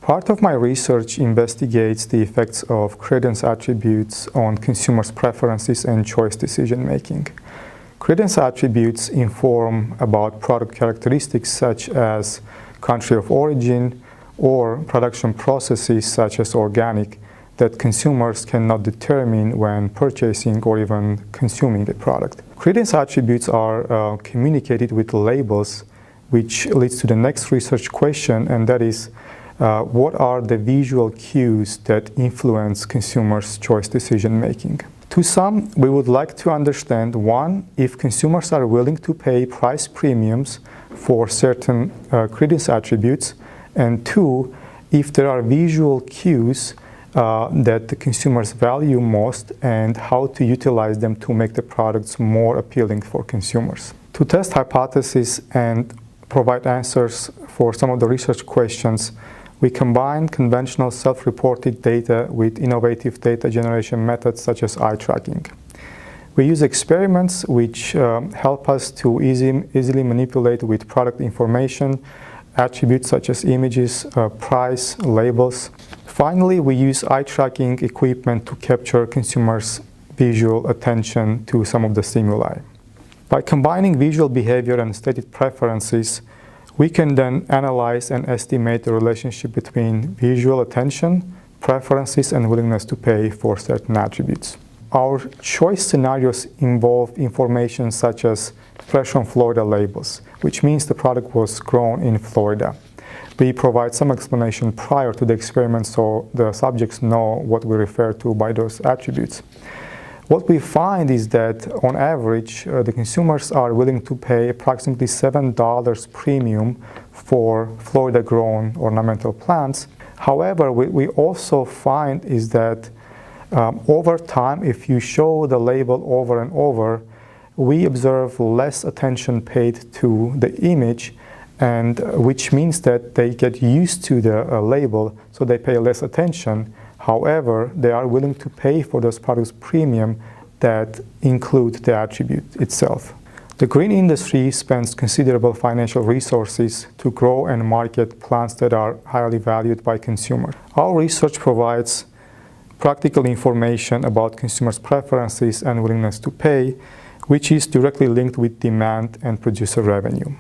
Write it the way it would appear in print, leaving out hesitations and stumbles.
Part of my research investigates the effects of credence attributes on consumers' preferences and choice decision-making. Credence attributes inform about product characteristics such as country of origin or production processes such as organic that consumers cannot determine when purchasing or even consuming the product. Credence attributes are communicated with labels, which leads to the next research question, and that is, what are the visual cues that influence consumers' choice decision-making? To some, we would like to understand, one, if consumers are willing to pay price premiums for certain credence attributes, and two, if there are visual cues that the consumers value most and how to utilize them to make the products more appealing for consumers. To test hypotheses and provide answers for some of the research questions, we combine conventional self-reported data with innovative data generation methods such as eye tracking. We use experiments which help us to easily manipulate with product information, attributes such as images, price, labels. Finally, we use eye tracking equipment to capture consumers' visual attention to some of the stimuli. By combining visual behavior and stated preferences, we can then analyze and estimate the relationship between visual attention, preferences, and willingness to pay for certain attributes. Our choice scenarios involve information such as fresh from Florida labels, which means the product was grown in Florida. We provide some explanation prior to the experiment so the subjects know what we refer to by those attributes. What we find is that, on average, the consumers are willing to pay approximately $7 premium for Florida-grown ornamental plants. However, what we also find is that over time, if you show the label over and over, we observe less attention paid to the image, and which means that they get used to the label, so they pay less attention. However, they are willing to pay for those products premium that include the attribute itself. The green industry spends considerable financial resources to grow and market plants that are highly valued by consumers. Our research provides practical information about consumers' preferences and willingness to pay, which is directly linked with demand and producer revenue.